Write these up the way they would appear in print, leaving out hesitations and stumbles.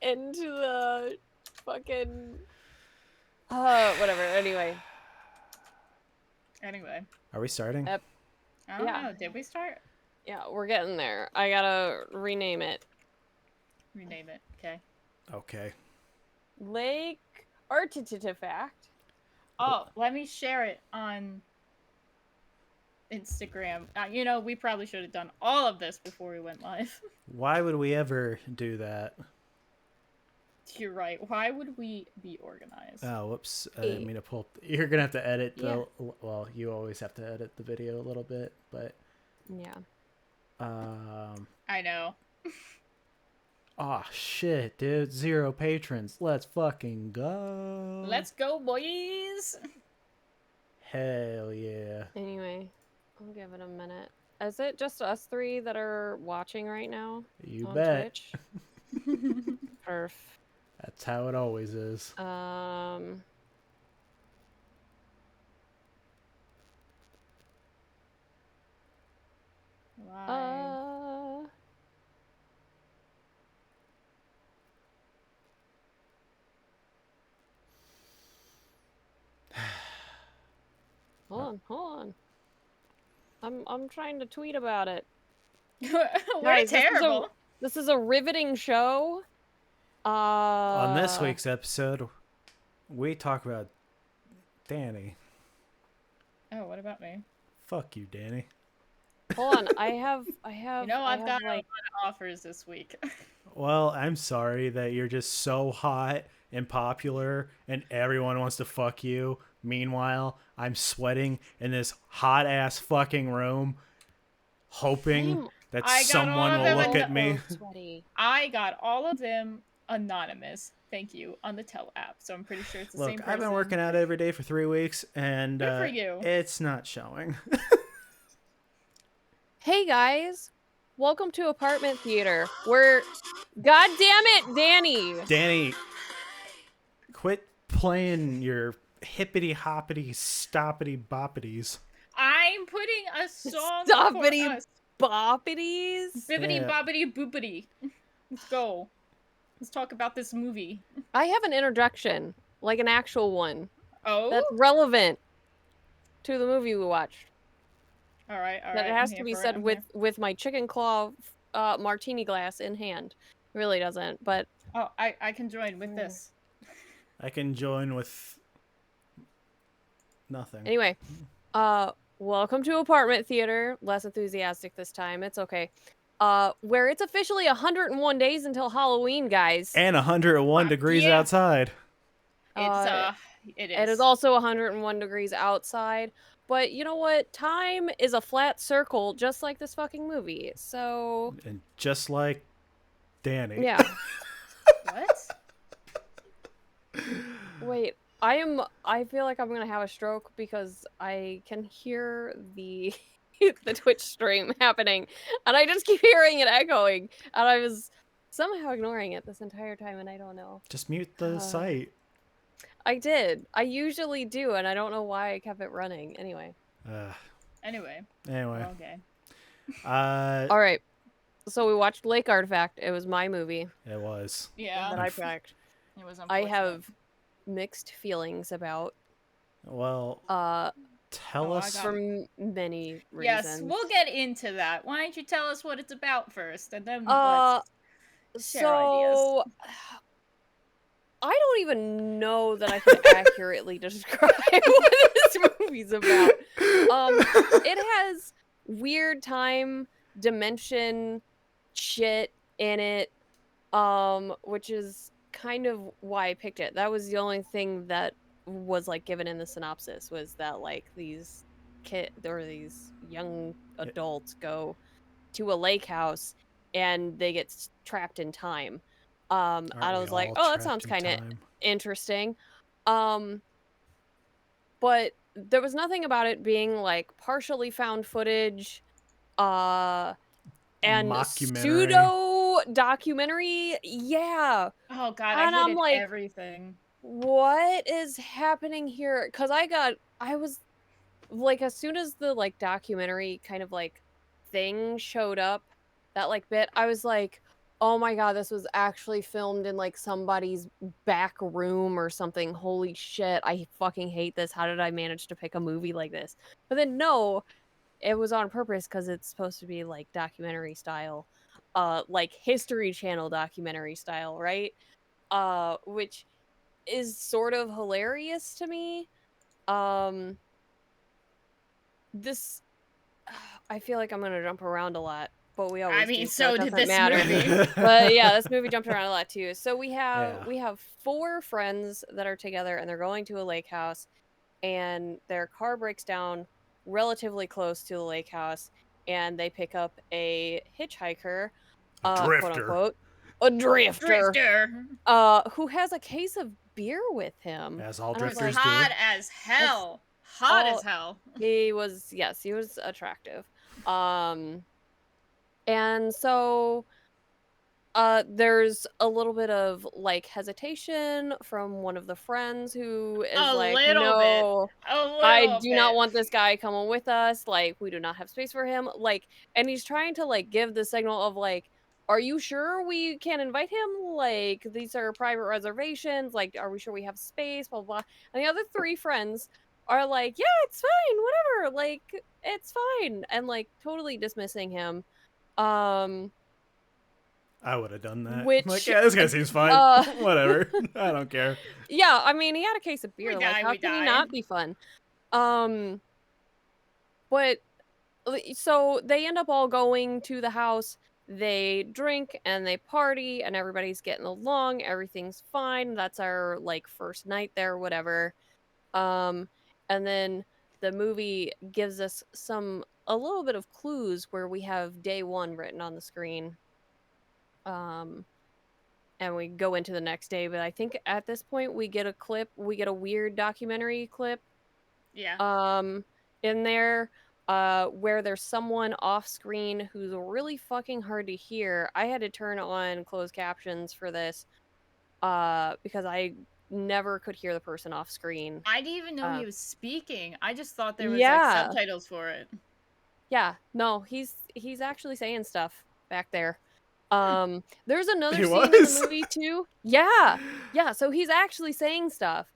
into the fucking whatever. Anyway. Are we starting? I don't know. Did we start? Yeah, we're getting there. I gotta rename it. Rename it. Okay. Okay. Lake Artifact. Oh, let me share it on Instagram. You know, we probably should have done all of this before we went live. Why would we ever do that? You're right. Why would we be organized? Oh, whoops. I didn't mean to pull. You're going to have to edit the... Yeah. Well, you always have to edit the video a little bit, but... Yeah. I know. Oh, shit, dude. 0 patrons. Let's fucking go. Let's go, boys. Hell yeah. Anyway, I'll give it a minute. Is it just us 3 that are watching right now? You on bet. Twitch? Perf. That's how it always is. Why? Hold on. I'm trying to tweet about it. We're Guys, terrible. This is a riveting show. On this week's episode, we talk about Danny. Oh, what about me? Fuck you, Danny. Hold on, I have. You know, I've got like a lot of offers this week. Well, I'm sorry that you're just so hot and popular and everyone wants to fuck you. Meanwhile, I'm sweating in this hot ass fucking room, hoping that someone will look at me. I got all of them anonymous. Thank you on the Tell app. So I'm pretty sure it's the same person. I've been working out every day for 3 weeks and good for you. It's not showing. Hey guys, welcome to Apartment Theater. Where, god damn it, Danny. Danny, quit playing your hippity hoppity stoppity boppities. I'm putting a song Stoppity for us. Boppities. Bibbity bobbity boopity. Let's go. Let's talk about this movie. I have an introduction, like an actual one. Oh? That's relevant to the movie we watched. All right. That it has to be said with my chicken claw martini glass in hand. It really doesn't, but... Oh, I can join with this. I can join with... nothing. Anyway, welcome to Apartment Theater. Less enthusiastic this time. It's okay. Where it's officially 101 days until Halloween, guys. And 101 degrees outside. It is. It is also 101 degrees outside. But you know what? Time is a flat circle, just like this fucking movie. So... And just like Danny. Yeah. What? Wait. I feel like I'm gonna have a stroke because I can hear the the Twitch stream happening, and I just keep hearing it echoing, and I was somehow ignoring it this entire time, and I don't know. Just mute the site. I did. I usually do, and I don't know why I kept it running. Anyway. Anyway. Okay. All right. So we watched Lake Artifact. It was my movie. It was. Yeah. That I picked. It was I have mixed feelings about. Well, tell us for many reasons. Yes, we'll get into that. Why don't you tell us what it's about first, and then let's share ideas. I don't even know that I can accurately describe what this movie's about. It has weird time dimension shit in it, which is kind of why I picked it. That was the only thing that was like given in the synopsis, was that like these young adults go to a lake house and they get trapped in time. And I was like, oh, that sounds kind of interesting. But there was nothing about it being like partially found footage, and pseudo documentary. Yeah. Oh god, and I hated I'm like, everything. What is happening here? Because I was like, as soon as the like documentary kind of like thing showed up, that like bit, I was like, Oh my god, this was actually filmed in, like, somebody's back room or something. Holy shit, I fucking hate this. How did I manage to pick a movie like this? But then no, it was on purpose because it's supposed to be, like, documentary style, like History Channel documentary style, right? Which is sort of hilarious to me. Um, this I feel like I'm gonna jump around a lot, but we I always mean, do, so it so did doesn't this matter. movie. But yeah, this movie jumped around a lot too. So we have Yeah. we have 4 friends that are together and they're going to a lake house and their car breaks down relatively close to the lake house and they pick up a hitchhiker, A quote drifter. unquote, a drifter, Drifter who has a case of beer with him. As all And I was was like, drifters do. hot as that's hell. Hot as all hell. he was, yes, he was attractive. Um and so there's a little bit of, like, hesitation from one of the friends who is A like, little bit. "No, A I little do not bit. want this guy coming with us, like, we do not have space for him," like, and he's trying to, like, give the signal of, like, "Are you sure we can invite him? Like, these are private reservations, like, are we sure we have space, blah, blah," and the other 3 friends are like, "Yeah, it's fine, whatever, like, it's fine," and, like, totally dismissing him, um I would have done that. I'm like, which, yeah, this guy seems fine. uh Whatever. I don't care. yeah, I mean, he had a case of We beer, like, die, how we can he die. not be fun? Um, but so they end up all going to the house, they drink and they party and everybody's getting along, everything's fine, that's our, like, first night there, whatever. Um, and then the movie gives us a little bit of clues where we have day 1 written on the screen. Um and we go into the next day, but I think at this point we get a weird documentary clip, Yeah. um, in there, where there's someone off screen who's really fucking hard to hear. I had to turn on closed captions for this, because I never could hear the person off screen. I didn't even know Uh, he was speaking. I just thought there was like yeah. subtitles for it. Yeah, no, he's actually saying stuff back there. Hmm. There's another He scene in the was? movie too. Yeah. Yeah, so he's actually saying stuff.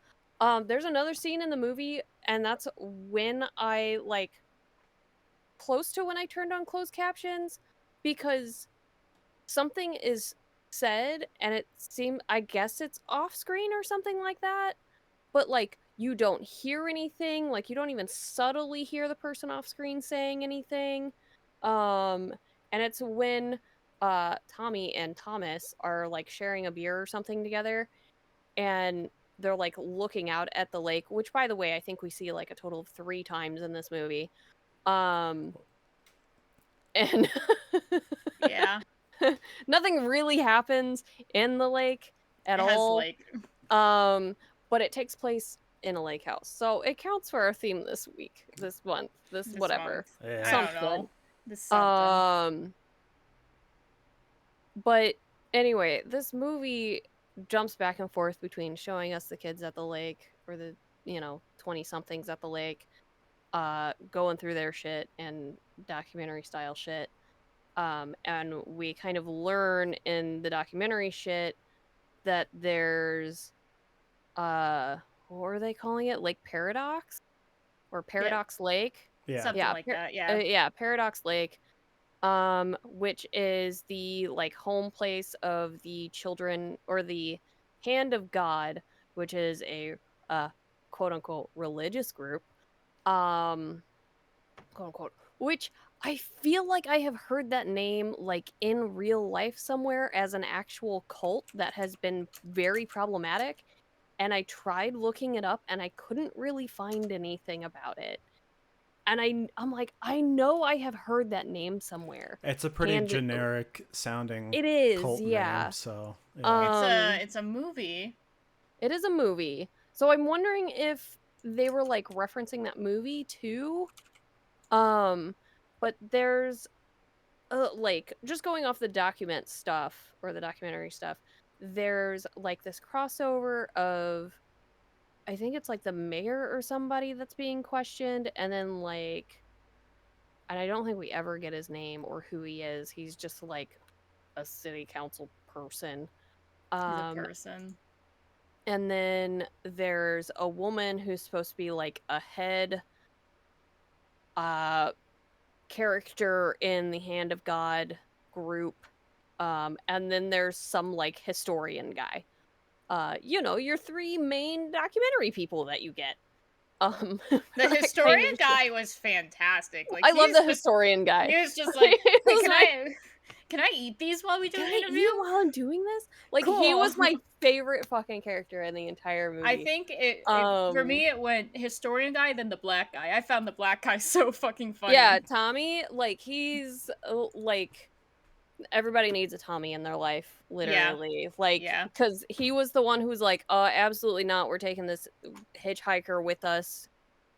There's another scene in the movie, and that's when I, like, close to when I turned on closed captions because something is said and it seemed, I guess it's off screen or something like that, but, like, you don't hear anything, like, you don't even subtly hear the person off screen saying anything, um, and it's when, Tommy and Thomas are, like, sharing a beer or something together, and they're, like, looking out at the lake, which, by the way, I think we see, like, a total of 3 times in this movie, um, and Yeah. nothing really happens in the lake at It has all. like Um, but it takes place in a lake house. So it counts for our theme this week, this month, this this whatever. month. I Yeah. don't Something. know. This something. Um, but anyway, this movie jumps back and forth between showing us the kids at the lake or the, 20 somethings at the lake, going through their shit and documentary style shit. And we kind of learn in the documentary shit that there's what are they calling it? Lake Paradox or Yeah. Paradox Lake? Yeah. Something Yeah, like that. Yeah. yeah, Paradox Lake, which is the, like, home place of the children or the Hand of God, which is a quote unquote religious group. Um quote unquote, which I feel like I have heard that name, like, in real life somewhere as an actual cult that has been very problematic, and I tried looking it up and I couldn't really find anything about it. And I'm like, I know I have heard that name somewhere. It's a pretty Hand generic sounding It is, cult name, yeah. so yeah. Um It's a movie. it is a movie. So I'm wondering if they were, like, referencing that movie too. Um but there's like, just going off the document stuff or the documentary stuff, there's, like, this crossover of, I think it's, like, the mayor or somebody that's being questioned, and then, like, and I don't think we ever get his name or who he is. He's just, like, a city council person. He's a person. And then there's a woman who's supposed to be like a head character in the Hand of God group. And then there's some like historian guy. Your three main documentary people that you get. The That historian kind of shit. guy was fantastic. Like I love the historian guy. he was just like, He hey, was like, can I eat these while we do can an I interview? eat while I'm doing this? Like, he Cool. was my favorite fucking character in the entire movie. I think for me it went historian guy, then the black guy. I found the black guy so fucking funny. Yeah, Tommy, like, he's like, everybody needs a Tommy in their life, literally. Like, Yeah. because he was the one who was like, absolutely not. We're taking this hitchhiker with us,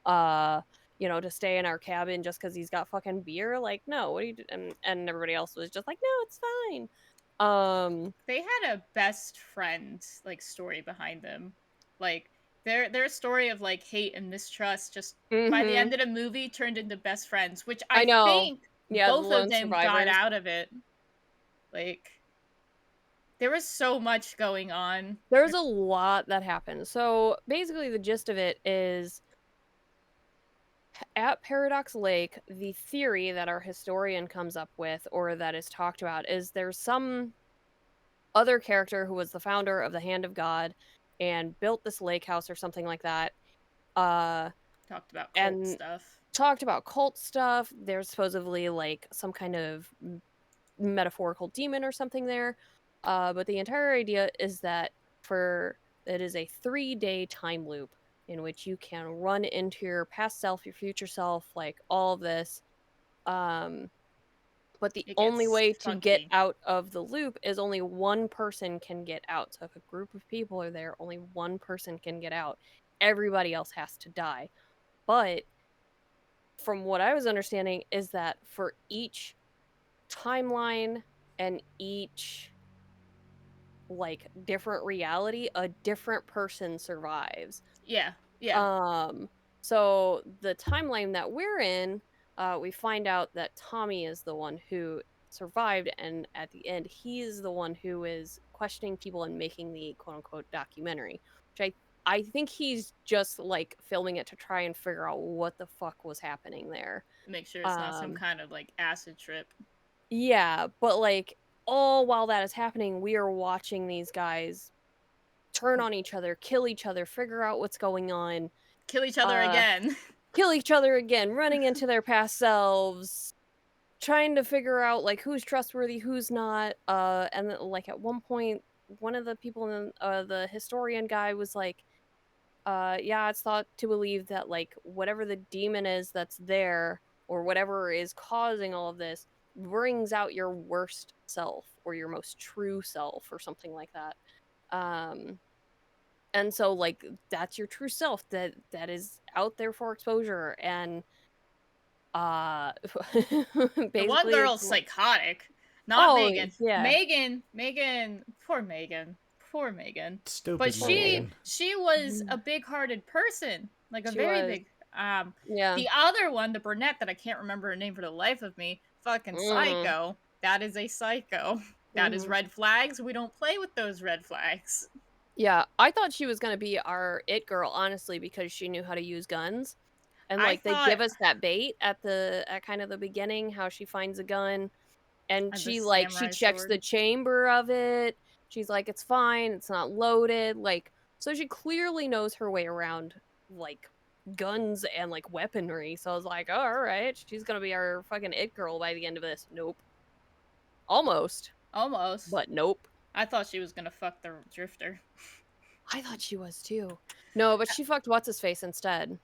to stay in our cabin just because he's got fucking beer. Like, no, what do you do? And everybody else was just like, no, it's fine. They had a best friend like story behind them. Like their story of like hate and mistrust just by the end of the movie turned into best friends, which I know. think Yeah, the both of lone them got survivors. out of it. Like there was so much going on. There's a lot that happened. So basically the gist of it is, at Paradox Lake, the theory that our historian comes up with, or that is talked about, is there's some other character who was the founder of the Hand of God and built this lake house or something like that. Talked about cult stuff. Talked about cult stuff. There's supposedly like some kind of metaphorical demon or something there. But the entire idea is that it is a 3-day time loop in which you can run into your past self, your future self, like all of this. But the only way to get out of the loop is only one person can get out. So if a group of people are there, only one person can get out. Everybody else has to die. But from what I was understanding is that for each timeline and each like different reality, a different person survives. Yeah. So the timeline that we're in, we find out that Tommy is the one who survived, and at the end he's the one who is questioning people and making the quote-unquote documentary, which I think he's just like filming it to try and figure out what the fuck was happening there. Make sure it's not some kind of like acid trip. Yeah, but like all while that is happening, we are watching these guys turn on each other, kill each other, figure out what's going on, kill each other again, running into their past selves, trying to figure out like who's trustworthy, who's not. And then, like at one point, one of the people in the historian guy was like, yeah, it's thought to believe that like whatever the demon is that's there, or whatever is causing all of this, brings out your worst self or your most true self or something like that. And so like that's your true self that is out there for exposure. And the one girl's psychotic. Not Megan. Yeah. Megan, poor Megan. Stupid. But Megan. she was a big-hearted person, like big. Yeah. The other one, the brunette that I can't remember her name for the life of me, fucking psycho. That is a psycho. That is red flags. We don't play with those red flags. Yeah, I thought she was gonna be our it girl, honestly, because she knew how to use guns. And like they give us that bait at kind of the beginning, how she finds a gun, and she checks the chamber of it. She's like, it's fine, it's not loaded. Like, so she clearly knows her way around like guns and like weaponry. So I was like, oh, all right, she's gonna be our fucking it girl by the end of this. Nope. Almost, but nope. I thought she was gonna fuck the drifter. I thought she was too. No, but she fucked what's his face instead.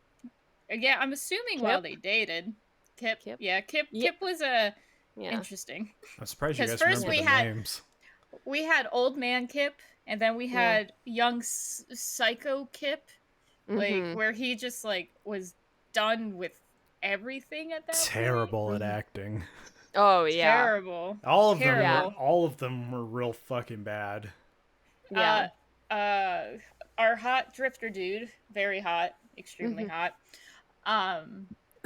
Yeah, I'm assuming while they dated. Kip. Yeah, Kip was interesting. I'm surprised you guys remember the names. We had old man Kip, and then we had young psycho Kip, like where he just like was done with everything at that Terrible point. at acting. Oh yeah, terrible. All of them were real fucking bad. Yeah. Our hot drifter dude, very hot, extremely hot.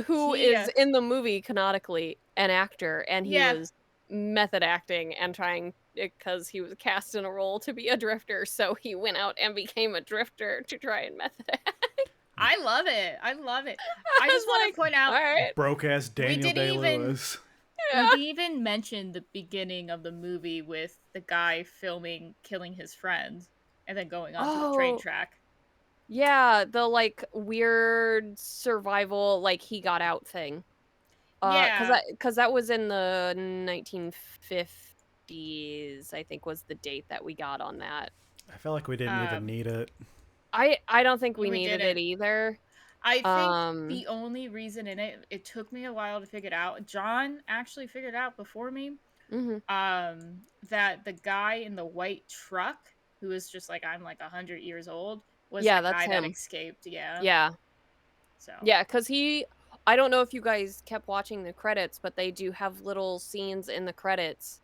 Who is in the movie canonically an actor, and he was method acting and trying because he was cast in a role to be a drifter, so he went out and became a drifter to try and method act. I love it. I love it. I I just want was to point like, out alright. Broke ass we Daniel didn't Day even Lewis. we Yeah. didn't even mention the beginning of the movie with the guy filming killing his friend and then going onto the train Oh, track. yeah, the, like, weird survival, like, he got out thing. Yeah. Cause that was in the 1950s, I think was the date that we got on that. I felt like we didn't even Um need it. I don't think we we needed it didn't. either. I think Um the only reason in it took me a while to figure it out. John actually figured it out before me. Mhm. That the guy in the white truck who was just like I'm like 100 years old was Yeah, the that's guy that him. escaped. Yeah. Yeah. So Yeah, cause I don't know if you guys kept watching the credits, but they do have little scenes in the credits,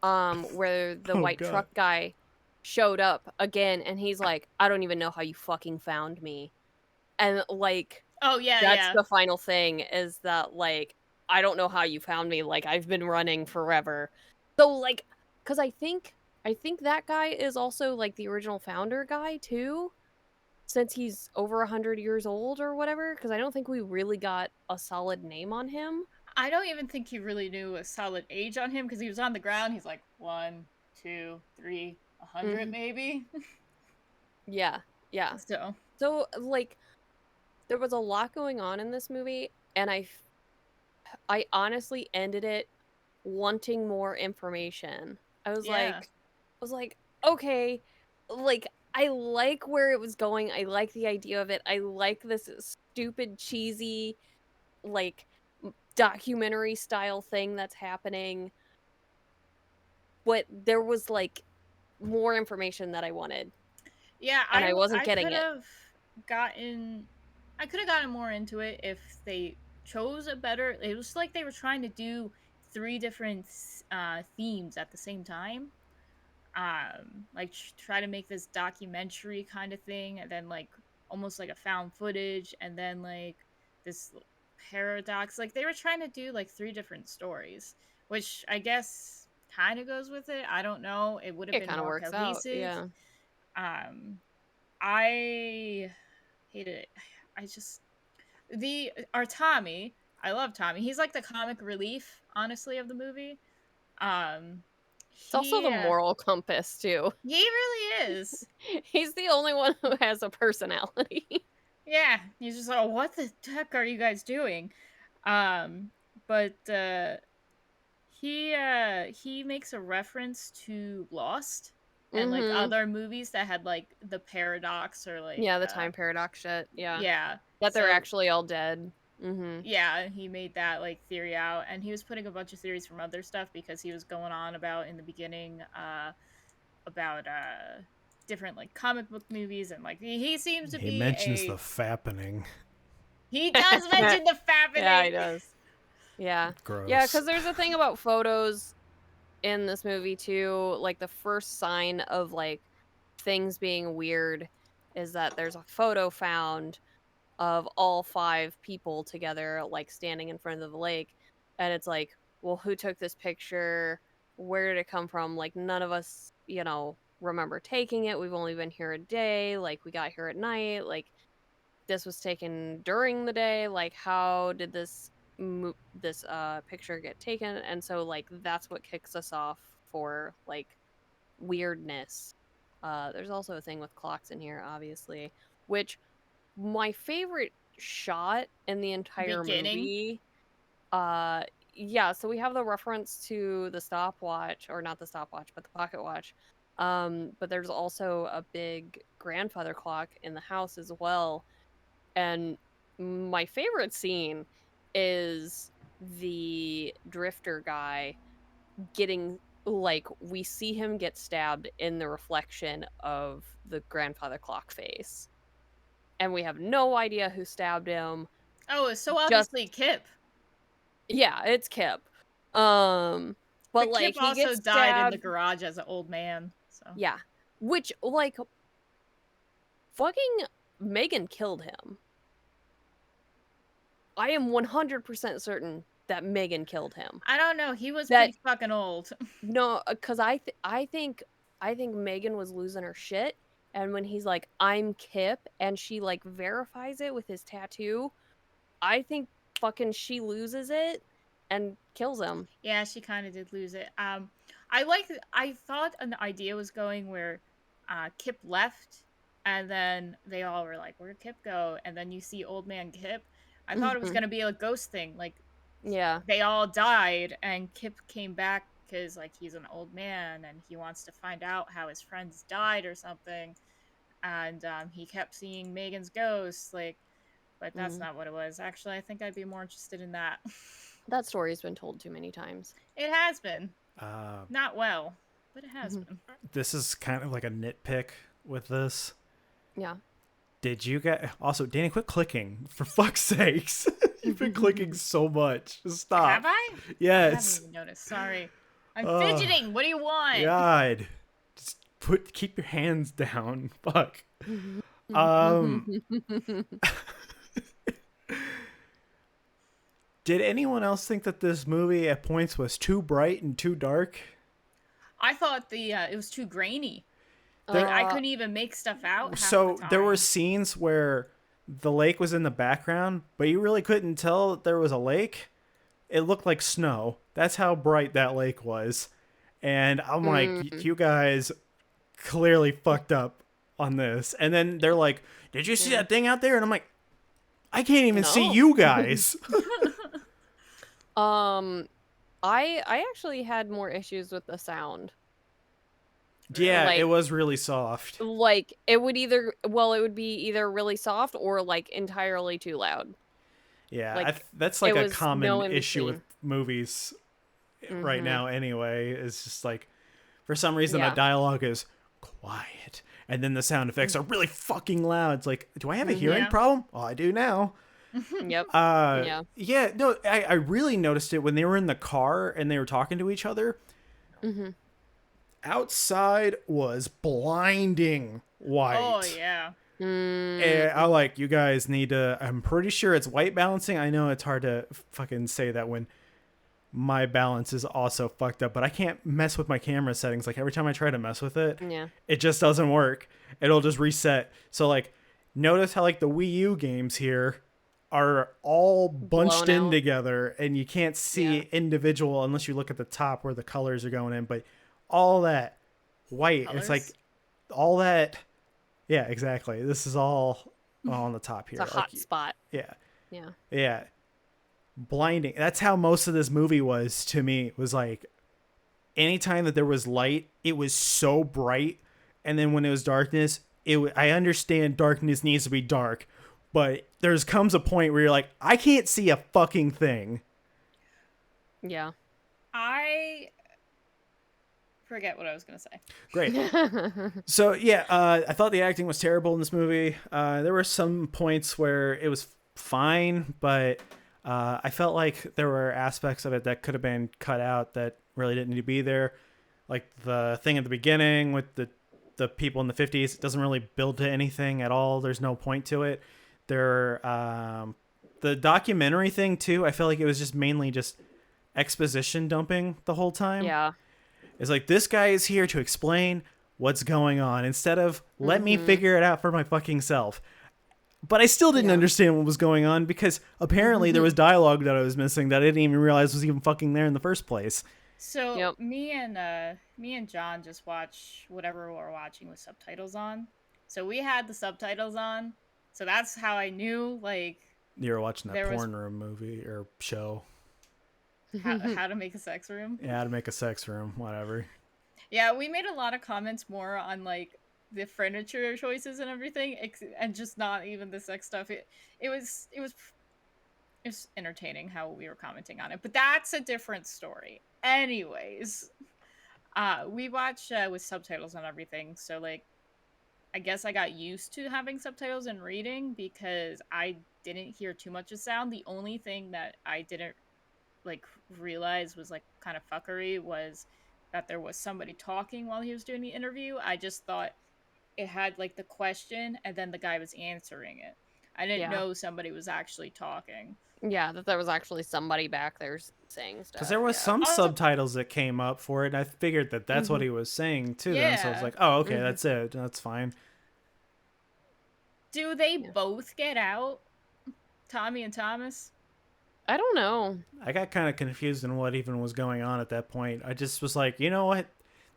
where the Oh white god. truck guy showed up again, and he's like, "I don't even know how you fucking found me." And, like, oh yeah, that's yeah. the final thing is that, like, "I don't know how you found me, like, I've been running forever." So, like, cause I think that guy is also, like, the original founder guy too, since he's over 100 years old or whatever. Cause I don't think we really got a solid name on him. I don't even think he really knew a solid age on him because he was on the ground. He's like 1, 2, 3, 100 Mhm. maybe. Yeah, yeah. So So, like, there was a lot going on in this movie, and I honestly ended it wanting more information. yeah. I was like, "Okay." Like, I like where it was going, I like the idea of it, I like this stupid, cheesy, like, documentary style thing that's happening, but there was, like, more information that I wanted, Yeah, and I wasn't I getting could it. have gotten more into it if they chose a better it was like they were trying to do three different themes at the same time. Like try to make this documentary kind of thing and then like almost like a found footage and then like this paradox. Like they were trying to do like three different stories, which I guess kind of goes with it. I don't know. It would have It been kinda more works out, cohesive. yeah. Um I hated it. I just the our Tommy, I love Tommy. He's like the comic relief, honestly, of the movie. Um, It's also the he moral compass too. he really is. He's the only one who has a personality. Yeah, he's just like, "Oh, what the heck are you guys doing?" Um, but he makes a reference to Lost and like Mhm. other movies that had like the paradox or like Yeah, the time paradox shit, yeah. yeah. That they're So actually all dead. Mhm. yeah, he made that like theory out and he was putting a bunch of theories from other stuff because he was going on about in the beginning about different like comic book movies and like he seems to He be mentions the a fappening. he does mention the Yeah, fappening. he does. Yeah. Yeah, Gross. because there's a thing about photos in this movie too, like, the first sign of, like, things being weird is that there's a photo found of all 5 people together, like, standing in front of the lake, and it's like, "Well, who took this picture? Where did it come from?" Like, none of us, remember taking it, we've only been here a day, like, we got here at night, like, this was taken during the day, like, how did this picture get taken? And so, like, that's what kicks us off for, like, weirdness. There's also a thing with clocks in here, obviously, which my favorite shot in the entire Beginning. movie, uh, yeah, so we have the reference to the stopwatch, or not the stopwatch, but the pocket watch. But there's also a big grandfather clock in the house as well. And my favorite scene is the drifter guy getting like we see him get stabbed in the reflection of the grandfather clock face, and we have no idea who stabbed him. Oh, it's so Just obviously Kip. yeah, it's Kip. Um, but But Kip like he also gets died in the stabbed. garage as an old man. So Yeah, which like fucking Megan killed him. I am 100% certain that Megan killed him. I don't know. He was That pretty fucking old. no, because I think Megan was losing her shit, and when he's like, "I'm Kip," and she like verifies it with his tattoo, I think fucking she loses it and kills him. Yeah, she kind of did lose it. I thought an idea was going where Kip left and then they all were like, "Where'd Kip go?" And then you see old man Kip. I thought it was Mhm. going to be a ghost thing, like Yeah. they all died and Kip came back cuz like he's an old man and he wants to find out how his friends died or something. And he kept seeing Megan's ghost like, but that's Mhm. not what it was. Actually, I think I'd be more interested in that. That story's been told too many times. It has been. Uh, Not well, but it has Mhm. been. this is kind of like a nitpick with this. Yeah. Did you get also Danny? Quit clicking for fuck's sakes! You've been clicking so much. Have Stop. I? I haven't Yes. even noticed. Sorry. I'm Oh fidgeting. What do you want? God. Just keep your hands down. Fuck. Um. Did anyone else think that this movie at points was too bright and too dark? I thought the it was too grainy. Like There, I couldn't even make stuff out half the so there were time. scenes where the lake was in the background, but you really couldn't tell that there was a lake. It looked like snow. That's how bright that lake was. And I'm like, Mm, you guys clearly fucked up on this. And then they're like, did you see yeah. that thing out there? And I'm like, I can't even see No. you guys. Um, I actually had more issues with the sound. Yeah, Really? it Like was really soft. it would it would be either really soft or like entirely too loud. Yeah, Like that's it like a was no common in issue with between. movies right Mhm. now anyway. It's just like, for some reason, the Yeah. dialogue is quiet. And then the sound effects are really fucking loud. It's like, do I have a hearing Mhm. Yeah. problem? Oh, I do now. Yep. Yeah. Yeah, no, I really noticed it when they were in the car and they were talking to each other. Mhm. Outside was blinding Oh white. yeah. And I Mm. like, you guys need to, I'm pretty sure it's white balancing. I know it's hard to fucking say that when my balance is also fucked up, but I can't mess with my camera settings. Like every time I try to mess with it, Yeah. it just doesn't work. It'll just reset. So like, notice how like the Wii U games here are all bunched Blown in out. together and you can't Yeah. see individual unless you look at the top where the colors are going in, but all that white, it's like Colors. all that, yeah, exactly. This is all on the top It's a here. hot Like, spot. yeah. Yeah. Yeah. Blinding. That's how most of this movie was to me. Was like anytime that there was light, it was so bright, and then when it was darkness, I understand darkness needs to be dark, but there's comes a point where you're like, I can't see a fucking thing. Yeah. I forget what I was gonna say. Great. So yeah, I thought the acting was terrible in this movie. There were some points where it was fine, but I felt like there were aspects of it that could have been cut out that really didn't need to be there. Like the thing at the beginning with the people in the 50s, it doesn't really build to anything at all. There's no point to it. The documentary thing too, I felt like it was just mainly just exposition dumping the whole time. Yeah. It's like, this guy is here to explain what's going on instead of let me Mhm. figure it out for my fucking self. But I still didn't Yeah. understand what was going on because apparently there was dialogue that I was missing that I didn't even realize was even fucking there in the first place. So Yep. me and John just watch whatever we're watching with subtitles on. So we had the subtitles on. So that's how I knew like You were watching that there was porn room movie or show. how to make a sex room. Yeah, how to make a sex room, whatever. Yeah, we made a lot of comments more on like the furniture choices and everything, and just not even the sex stuff. It was entertaining how we were commenting on it, but that's a different story. Anyways, we watch with subtitles and everything, so like I guess I got used to having subtitles and reading because I didn't hear too much of sound. The only thing that I didn't like realize was like kind of fuckery was that there was somebody talking while he was doing the interview. I just thought it had like the question and then the guy was answering it. I didn't Yeah. know somebody was actually talking. Yeah, that there was actually somebody back there saying Because stuff. there was Yeah. some Also, subtitles that came up for it, and I figured that that's what Mhm. he was saying to them. So I was yeah. like, oh, okay, Mhm. that's it. That's fine. Do they Yeah. both get out? Tommy and Thomas? I don't know. I got kind of confused in what even was going on at that point. I just was like, you know what?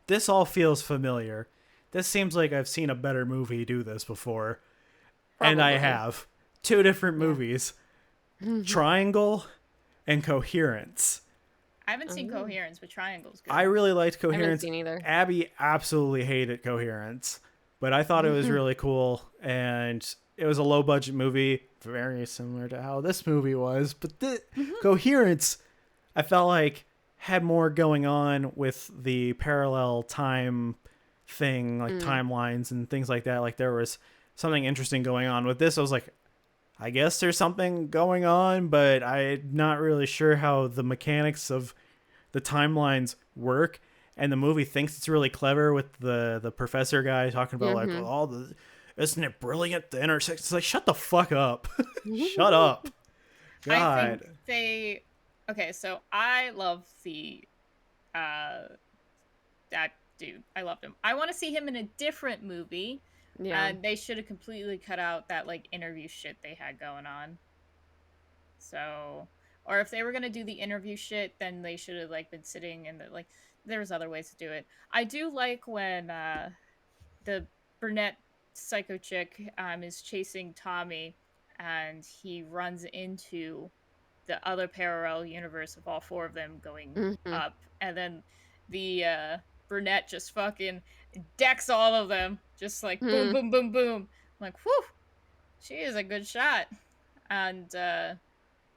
This all feels familiar. This seems like I've seen a better movie do this before. And I Probably. have. Two different Yeah. movies, Triangle and Coherence. I haven't seen Oh. Coherence, but Triangle's I good. really liked I haven't Coherence. seen either. Abby absolutely hated Coherence, but I thought it was really cool, and it was a low budget movie, very similar to how this movie was. But the Coherence, I felt like had more going on with the parallel time thing, like Mm. timelines and things like that. Like there was something interesting going on with this. I was like, I guess there's something going on, but I'm not really sure how the mechanics of the timelines work. And the movie thinks it's really clever with the professor guy talking about like, well, Mhm. all the isn't it brilliant the intersection. It's like, shut the fuck up. Shut up. I think God. they. Okay, so I love the uh that dude. I loved him. I want to see him in a different movie, Yeah. and they should have completely cut out that like interview shit they had going on. So, or if they were gonna do the interview shit, then they should have like been sitting in the like. There was other ways to do it. I do like when the brunette psycho chick is chasing Tommy, and he runs into the other parallel universe of all four of them going Mhm. up, and then the brunette just fucking decks all of them, just like boom, Mm. boom, boom, boom. I'm like, whew, she is a good shot. And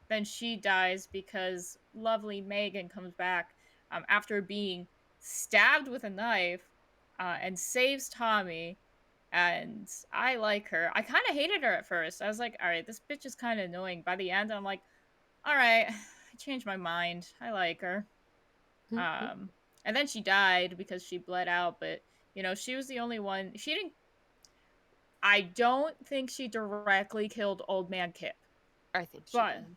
then she dies because lovely Megan comes back after being stabbed with a knife and saves Tommy. And I like her. I kind of hated her at first. I was like, all right, this bitch is kind of annoying. By the end, I'm like, all right, I changed my mind. I like her. Um, and then she died because she bled out, but she was the only one. She didn't. I don't think she directly killed Old Man Kip, I think she but did.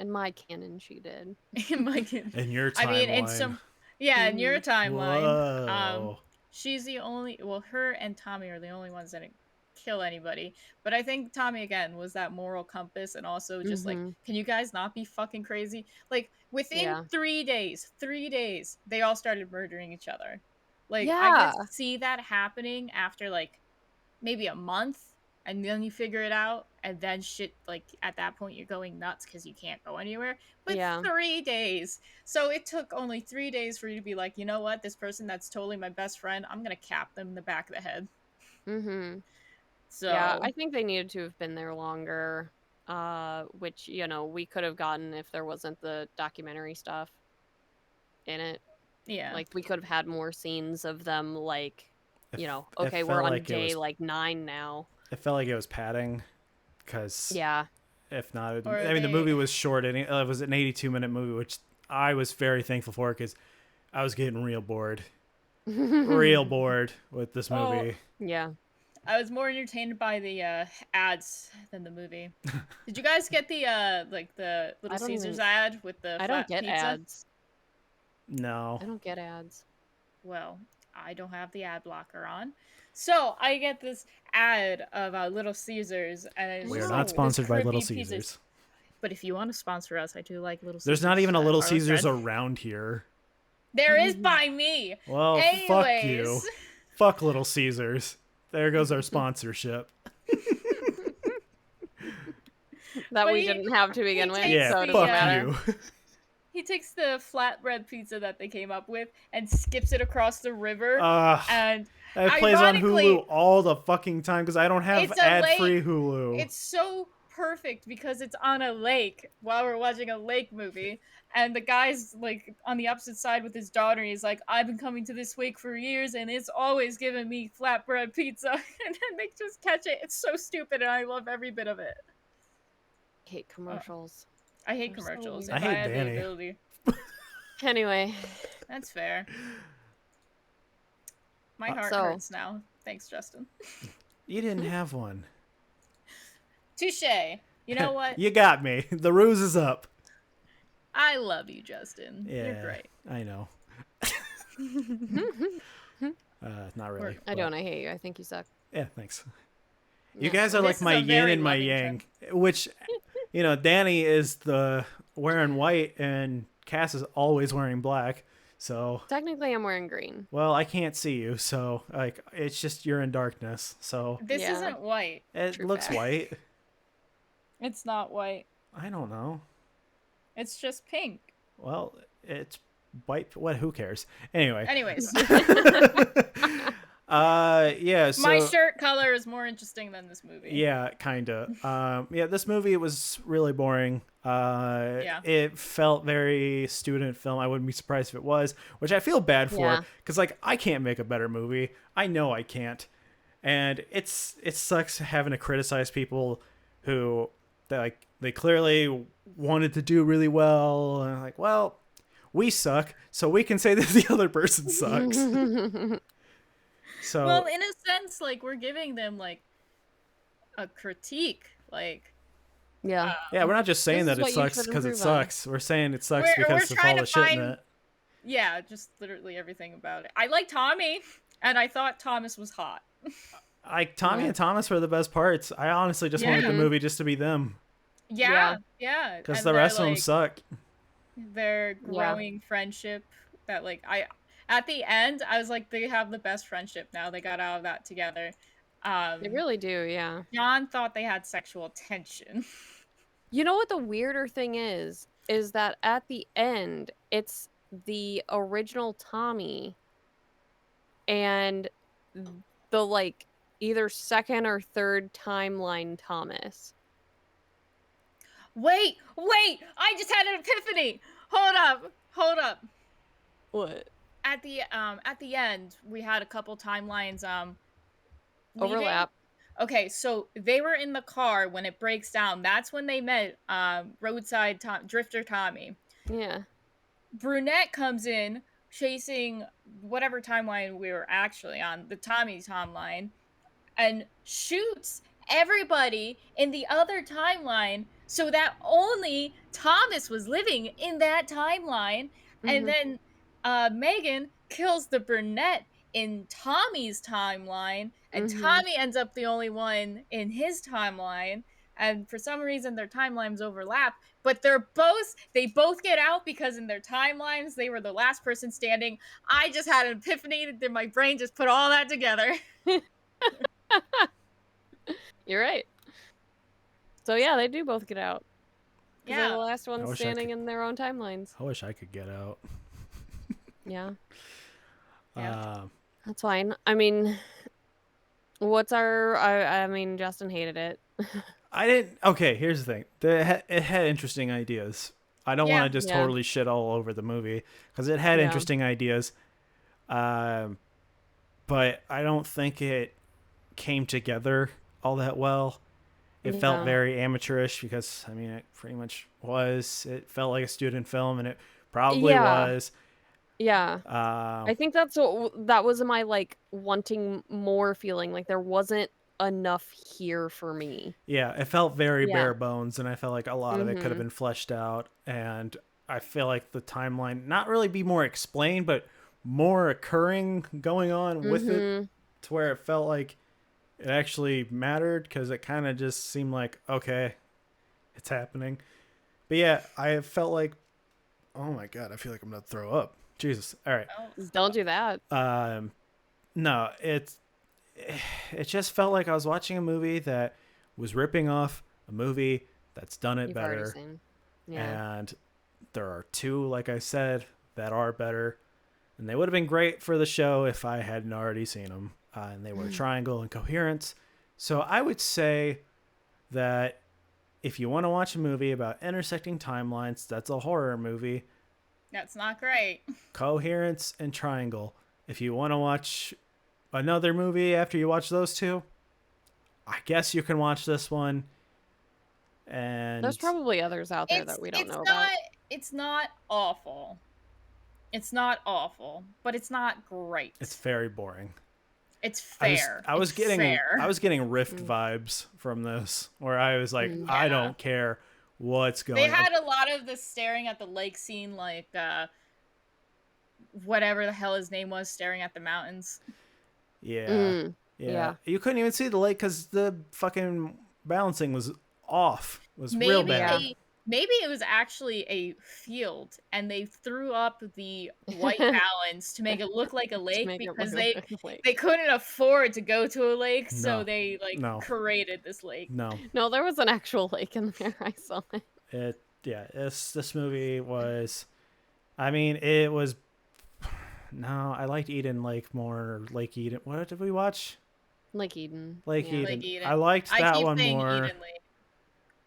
In my canon, she did. in my kid, In your I mean, in timeline. some, yeah, in your Mhm. timeline, Whoa. she's the only. Well, her and Tommy are the only ones that didn't kill anybody. But I think Tommy again was that moral compass, and also just like, Mhm. can you guys not be fucking crazy? Like within Yeah. 3 days, they all started murdering each other. Like I could Yeah. see that happening after like maybe a month, and then you figure it out, and then shit, like at that point you're going nuts because you can't go anywhere. But Yeah. 3 days, so it took only 3 days for you to be like, you know what, this person that's totally my best friend, I'm gonna cap them in the back of the head. Mhm. Yeah, So I think they needed to have been there longer. Which, we could have gotten if there wasn't the documentary stuff in it. yeah. Like we could have had more scenes of them like, It okay, we're felt on like it day was like 9 now. it felt like it was padding because Yeah. if not, Or I mean, the they movie was short and it was an 82-minute movie, which I was very thankful for because I was getting real bored with this oh, movie. Yeah. I was more entertained by the ads than the movie. Did you guys get the like the Little I don't Caesars even ad with the I don't flat get pizza? ads. No, I don't get ads. Well, I don't have the ad blocker on. So I get this ad of Little Caesars, and it's we are just not like No. this sponsored by Little curvy pizzas. Caesars. But if you want to sponsor us, I do like Little There's not Caesars even a Little garlic Caesars bread. around here. There is by me. Well, fuck Anyways, you. Fuck Little Caesars. There goes our sponsorship. That but we he didn't have to he begin with, takes Yeah, so it the doesn't fuck matter. you. he takes the flatbread pizza that they came up with and skips it across the river. Uh, And it plays on ironically, Hulu all the fucking time because I don't have it's a ad-free lake. Hulu. It's so perfect because it's on a lake while we're watching a lake movie, and the guy's like on the opposite side with his daughter, and he's like, I've been coming to this lake for years and it's always given me flatbread pizza. And then they just catch it. It's so stupid, and I love every bit of it. I hate uh, commercials. I hate They're so commercials I weird. if I hate had the Danny. ability. Anyway, That's fair. My Uh, heart so hurts now. Thanks, Justin. You didn't have one. Touche. You know what? You got me. The ruse is up. I love you, Justin. Yeah, You're great. I know. Not really. I don't. I hate you. I think you suck. Yeah, thanks. You Yeah. guys are This like is my a yin very and my loving yang, which, Danny is the wearing white and Cass is always wearing black. So, Technically, I'm wearing green. well, I can't see you. So, like, it's just you're in darkness. So, This Yeah. isn't white. it True looks fact. white. It's not white. I don't know. It's just pink. Well, it's white. What? Who cares? Anyway. Anyways, Yeah. So, my shirt color is more interesting than this movie. yeah, kind of. Yeah, this movie was really boring. Yeah. It felt very student film. I wouldn't be surprised if it was, which I feel bad for, Yeah. because like I can't make a better movie. I know I can't, and it sucks having to criticize people who they clearly wanted to do really well, and like, well, we suck, so we can say that the other person sucks. So Well, in a sense, like we're giving them like a critique. Like Yeah. yeah, we're not just saying This that is it what you sucks should because it improve on. sucks. We're saying it sucks We're because of trying all the to shit in find- it. yeah, just literally everything about it. I like Tommy, and I thought Thomas was hot. Like Tommy Yeah. and Thomas were the best parts. I honestly just wanted the Yeah. movie just to be them, Yeah. because And the they're, rest of them like, suck. their growing friendship that like I at the end I was like they have the best friendship now. They got out of that together. They really do. Yeah. John thought they had sexual tension. You know what the weirder thing is that at the end, it's the original Tommy and the like either second or third timeline Thomas. Wait, I just had an epiphany. Hold up. What? At the end, we had a couple timelines leaving. Overlap. Okay, so they were in the car when it breaks down. That's when they met roadside drifter Tommy. Yeah. Brunette comes in chasing whatever timeline we were actually on, the Tommy timeline, and shoots everybody in the other timeline so that only Thomas was living in that timeline. And then Megan kills the brunette in Tommy's timeline, and Tommy ends up the only one in his timeline. And for some reason their timelines overlap, but they both get out because in their timelines they were the last person standing. I just had an epiphany that my brain just put all that together. You're right. So yeah, they do both get out. Because they're the Yeah. last ones wish I standing could- in their own timelines. I wish I could get out. Yeah. Yeah. That's fine. I mean, what's our... I mean, Justin hated it. I didn't. Okay, here's the thing. It had interesting ideas. I don't Yeah. want to just Yeah. totally shit all over the movie because it had Yeah. interesting ideas. But I don't think it came together all that well. It felt Yeah. very amateurish because, I mean, it pretty much was. It felt like a student film, and it probably Yeah. was. Yeah. I think that was my like wanting more feeling. Like there wasn't enough here for me. Yeah, it felt very Yeah. bare bones, and I felt like a lot of it could have Mhm. been fleshed out. And I feel like the timeline not really be more explained, but more occurring going on with it, Mhm. to where it felt like it actually mattered, because it kind of just seemed like, okay, it's happening. But yeah, I felt like, oh my god, I feel like I'm gonna throw up. Jesus. All right. Don't do that. No, it just felt like I was watching a movie that was ripping off a movie that's done it You've already better. seen. Yeah. And there are two, like I said, that are better, and they would have been great for the show if I hadn't already seen them. And they were Triangle and Coherence. So I would say that if you want to watch a movie about intersecting timelines, that's a horror movie. That's not great. Coherence and Triangle. If you want to watch another movie after you watch those two, I guess you can watch this one. And There's probably others out there that we don't know about. It's not awful. It's not awful, but it's not great. it's very boring. It's I was fair. I was It's getting fair. I was getting Rift vibes from this, where I was like, I Yeah. don't care what's They going on. had a lot of the staring at the lake scene, like whatever the hell his name was, staring at the mountains. Yeah, Mm, yeah. yeah. You couldn't even see the lake because the fucking balancing was off. It was real Maybe bad. Yeah. maybe it was actually a field and they threw up the white balance to make it look like a To lake make it because look like a lake. they couldn't afford to go to a lake, so No, they like no, created this lake. no. No, there was an actual lake in there. I saw it. This movie was. I mean, it was. No, I liked Eden Lake more. Lake Eden. What did we watch? Lake Eden. Lake Yeah. Eden. Lake Eden. I liked I that keep one saying more. Eden Lake.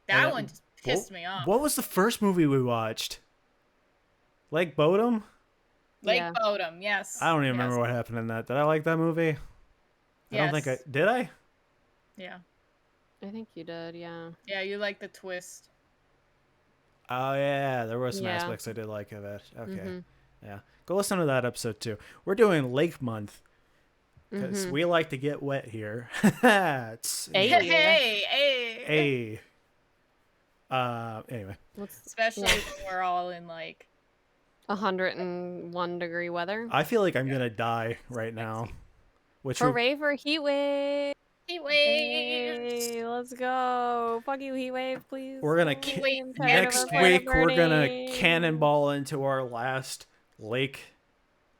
And That one just pissed me off. what was the first movie we watched? Lake Bodom? Lake Yeah. Bodom, yes. I don't even yes. remember what happened in that. Did I like that movie? I don't think I Yes. did. I. Yeah. I think you did. Yeah. Yeah, you like the twist. Oh yeah, there were some Yeah. aspects I did like of it. Okay, Mhm. yeah, go listen to that episode too. We're doing Lake Month because Mhm. we like to get wet here. It's Hey. Hey, hey. hey. Anyway, What's Especially Yeah. when we're all in like 101-degree weather? I feel like I'm gonna die right now. Which would, Hooray for heat wave! heat waves. Hey, let's go! Fuck you, heat wave, please. we're gonna Heat wave I'm tired of next our planet week we're gonna burning. cannonball into our last lake,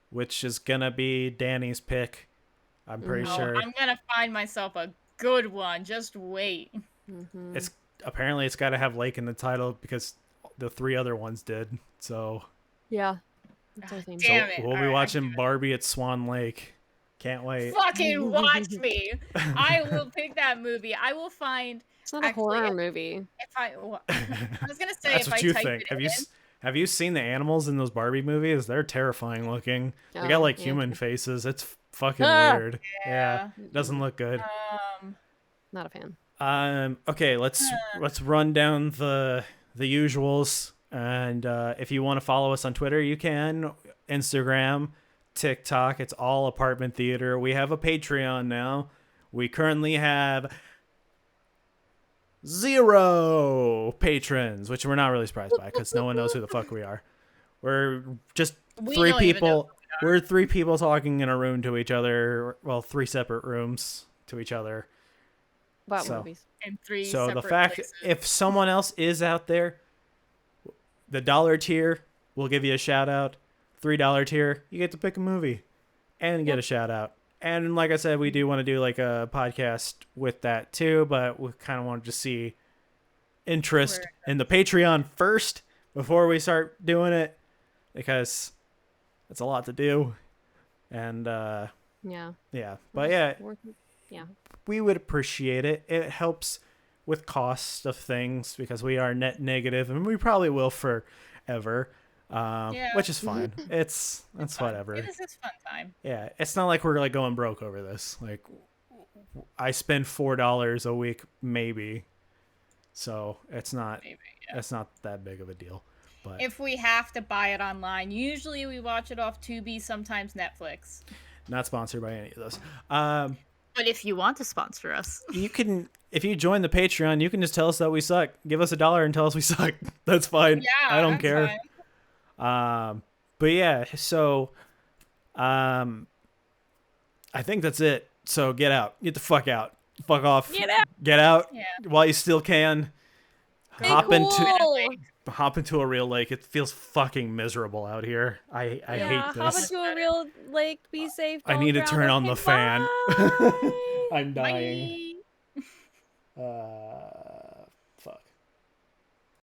which is gonna be Danny's pick. I'm pretty Mhm. sure I'm gonna find myself a good one. Just wait. Mhm. it's apparently it's got to have lake in the title because the three other ones did. So Yeah. That's our theme. Damn it. we'll be Alright, watching Barbie at Swan Lake. Can't wait. Fucking watch me. I will pick that movie. I will find. It's not a Actually, horror movie. if I was gonna say That's if what I you type think. it Have in, have you seen the animals in those Barbie movies? They're terrifying looking. They got Oh, like yeah. human faces. It's fucking Ah! weird. Yeah, doesn't look good. Not a fan. Okay, let's run down the usuals. And if you want to follow us on Twitter, you can. Instagram, TikTok. It's all Apartment Theater. We have a Patreon now. We currently have 0 patrons, which we're not really surprised by because no one knows who the fuck we are. We're just We three don't even know people. We're 3 people talking in a room to each other. Well, 3 separate rooms to each other. About So- movies. in 3 So the separate fact, places. if someone else is out there, the $1 tier will give you a shout out. $3 tier, you get to pick a movie and get a shout out. And like I said, we do want to do like a podcast with that too, but we kind of wanted to see interest in the Patreon first before we start doing it because it's a lot to do. And Yeah. yeah, but yeah, Yeah. we would appreciate it. It helps with cost of things because we are net negative and we probably will forever. Yeah. Which is fine. It's Fun. whatever. It is fun time. Yeah, it's not like we're like going broke over this. Like, I spend $4 a week maybe, so it's not Maybe, yeah. it's not that big of a deal. But If we have to buy it online, usually we watch it off Tubi, sometimes Netflix. not sponsored by any of those. But if you want to sponsor us, You can, if you join the Patreon, you can just tell us that we suck. Give us $1 and tell us we suck. That's fine. yeah, I don't that's care. fine. But yeah, so I think that's it. So get out. Get the fuck out. Fuck off. Get out. Get out Yeah. while you still can. Be Hop cool. hop into a real lake. It feels fucking miserable out here. I Yeah, hate hop this. into a real lake. Be safe. I don't need to drown. turn on the Okay, fan. bye. I'm dying. Bye.